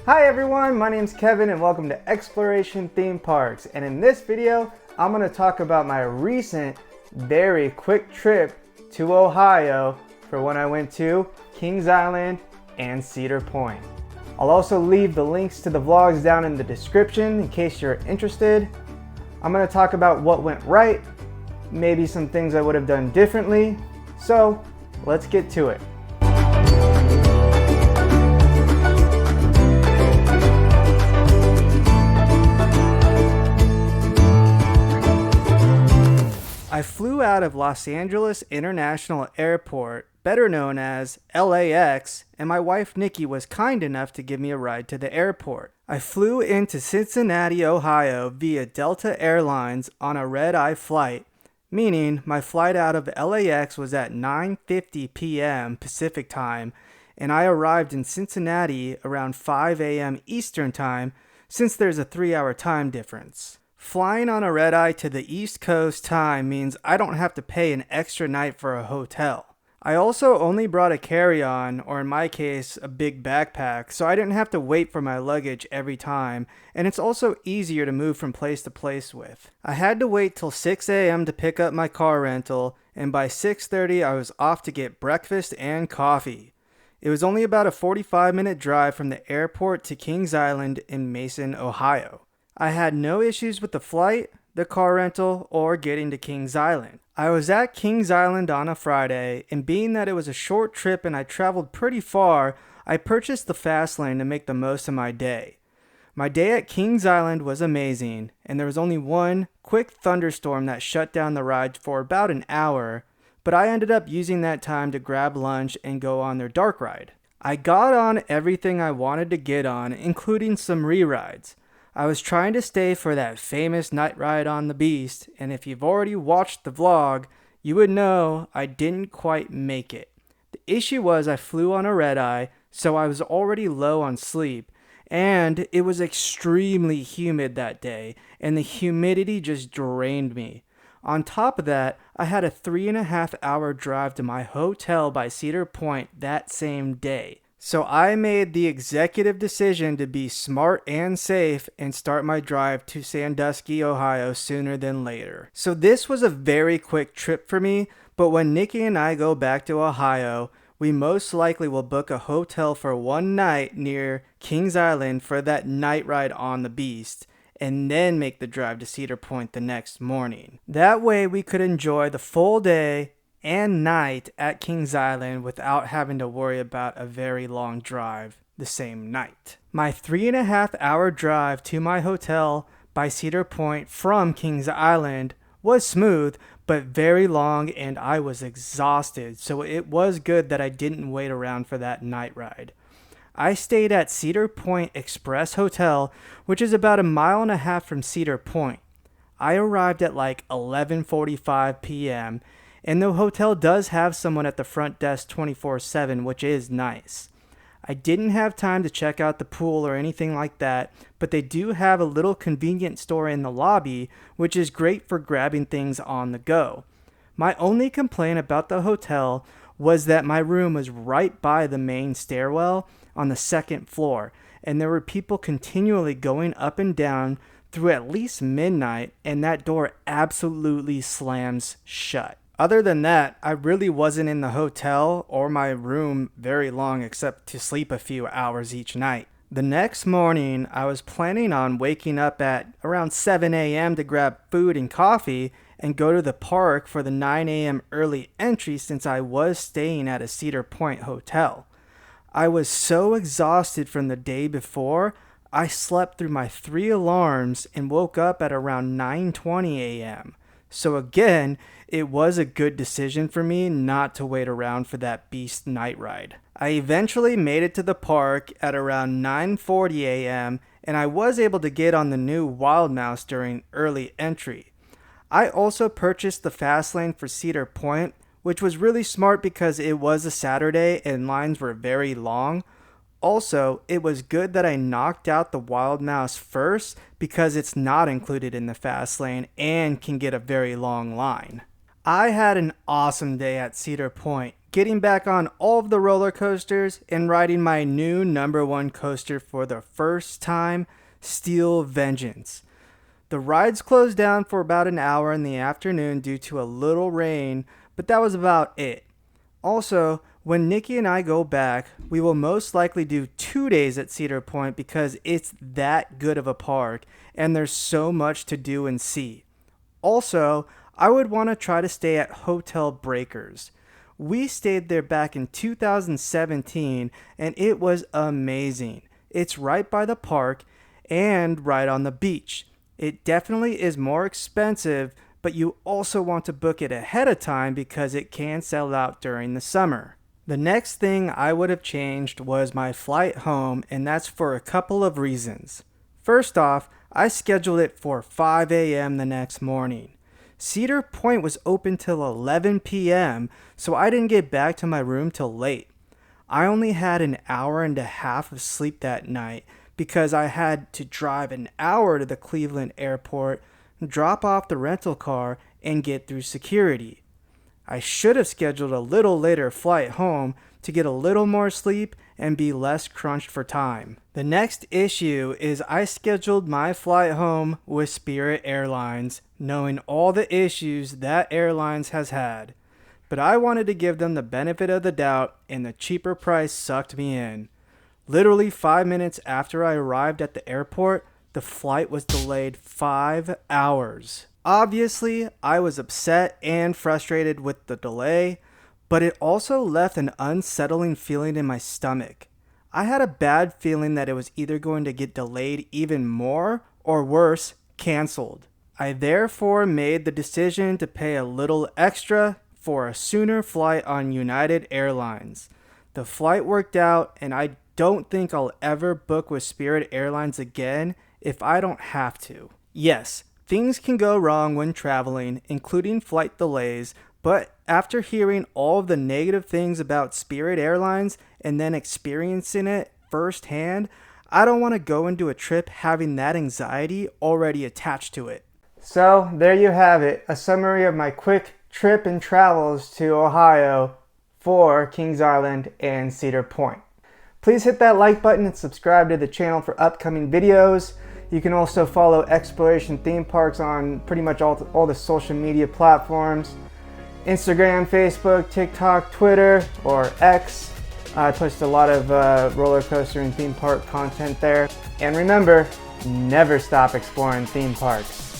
Hi everyone, my name's Kevin and welcome to Exploration Theme Parks. And in this video, I'm going to talk about my recent, very quick trip to Ohio for when I went to Kings Island and Cedar Point. I'll also leave the links to the vlogs down in the description in case you're interested. I'm going to talk about what went right, maybe some things I would have done differently. So let's get to it. I flew out of Los Angeles International Airport, better known as LAX, and my wife Nikki was kind enough to give me a ride to the airport. I flew into Cincinnati, Ohio via Delta Airlines on a red-eye flight, meaning my flight out of LAX was at 9:50 p.m. Pacific time, and I arrived in Cincinnati around 5 a.m. Eastern time since there's a 3-hour time difference. Flying on a red-eye to the East Coast time means I don't have to pay an extra night for a hotel. I also only brought a carry-on, or in my case, a big backpack, so I didn't have to wait for my luggage every time, and it's also easier to move from place to place with. I had to wait till 6 a.m. to pick up my car rental, and by 6:30 I was off to get breakfast and coffee. It was only about a 45-minute drive from the airport to Kings Island in Mason, Ohio. I had no issues with the flight, the car rental, or getting to Kings Island. I was at Kings Island on a Friday, and being that it was a short trip and I traveled pretty far, I purchased the fast lane to make the most of my day. My day at Kings Island was amazing, and there was only one quick thunderstorm that shut down the ride for about an hour, but I ended up using that time to grab lunch and go on their dark ride. I got on everything I wanted to get on, including some re-rides. I was trying to stay for that famous night ride on the Beast, and if you've already watched the vlog, you would know I didn't quite make it. The issue was I flew on a red-eye, so I was already low on sleep, and it was extremely humid that day, and the humidity just drained me. On top of that, I had a 3.5-hour drive to my hotel by Cedar Point that same day. So I made the executive decision to be smart and safe and start my drive to Sandusky, Ohio sooner than later. So this was a very quick trip for me, but when Nikki and I go back to Ohio, we most likely will book a hotel for one night near Kings Island for that night ride on the Beast, and then make the drive to Cedar Point the next morning. That way we could enjoy the full day and night at Kings Island without having to worry about a very long drive the same night. My 3.5-hour drive to my hotel by Cedar Point from Kings Island was smooth, but very long, and I was exhausted, so it was good that I didn't wait around for that night ride. I stayed at Cedar Point Express Hotel, which is about 1.5 miles from Cedar Point. I arrived at like 11:45 p.m., and the hotel does have someone at the front desk 24/7, which is nice. I didn't have time to check out the pool or anything like that, but they do have a little convenience store in the lobby, which is great for grabbing things on the go. My only complaint about the hotel was that my room was right by the main stairwell on the second floor, and there were people continually going up and down through at least midnight, and that door absolutely slams shut. Other than that, I really wasn't in the hotel or my room very long except to sleep a few hours each night. The next morning, I was planning on waking up at around 7 a.m. to grab food and coffee and go to the park for the 9 a.m. early entry since I was staying at a Cedar Point hotel. I was so exhausted from the day before, I slept through my 3 alarms and woke up at around 9:20 a.m. So again, it was a good decision for me not to wait around for that Beast night ride. I eventually made it to the park at around 9:40 a.m. and I was able to get on the new Wild Mouse during early entry. I also purchased the fast lane for Cedar Point, which was really smart because it was a Saturday and lines were very long. Also, it was good that I knocked out the Wild Mouse first because it's not included in the fast lane and can get a very long line. I had an awesome day at Cedar Point, getting back on all of the roller coasters and riding my new #1 coaster for the first time, Steel Vengeance. The rides closed down for about an hour in the afternoon due to a little rain, but that was about it. Also, when Nikki and I go back, we will most likely do 2 days at Cedar Point because it's that good of a park and there's so much to do and see. Also, I would want to try to stay at Hotel Breakers. We stayed there back in 2017 and it was amazing. It's right by the park and right on the beach. It definitely is more expensive, but you also want to book it ahead of time because it can sell out during the summer. The next thing I would have changed was my flight home, and that's for a couple of reasons. First off, I scheduled it for 5 a.m. the next morning. Cedar Point was open till 11 p.m., so I didn't get back to my room till late. I only had an hour and a half of sleep that night because I had to drive an hour to the Cleveland airport, drop off the rental car, and get through security. I should have scheduled a little later flight home to get a little more sleep and be less crunched for time. The next issue is I scheduled my flight home with Spirit Airlines, knowing all the issues that airlines has had. But I wanted to give them the benefit of the doubt, and the cheaper price sucked me in. Literally 5 minutes after I arrived at the airport, the flight was delayed 5 hours. Obviously, I was upset and frustrated with the delay, but it also left an unsettling feeling in my stomach. I had a bad feeling that it was either going to get delayed even more or worse, canceled. I therefore made the decision to pay a little extra for a sooner flight on United Airlines. The flight worked out, and I don't think I'll ever book with Spirit Airlines again if I don't have to. Yes, things can go wrong when traveling, including flight delays, but after hearing all of the negative things about Spirit Airlines and then experiencing it firsthand, I don't want to go into a trip having that anxiety already attached to it. So there you have it, a summary of my quick trip and travels to Ohio for Kings Island and Cedar Point. Please hit that like button and subscribe to the channel for upcoming videos. You can also follow Exploration Theme Parks on pretty much all the social media platforms. Instagram, Facebook, TikTok, Twitter, or X. I post a lot of roller coaster and theme park content there. And remember, never stop exploring theme parks.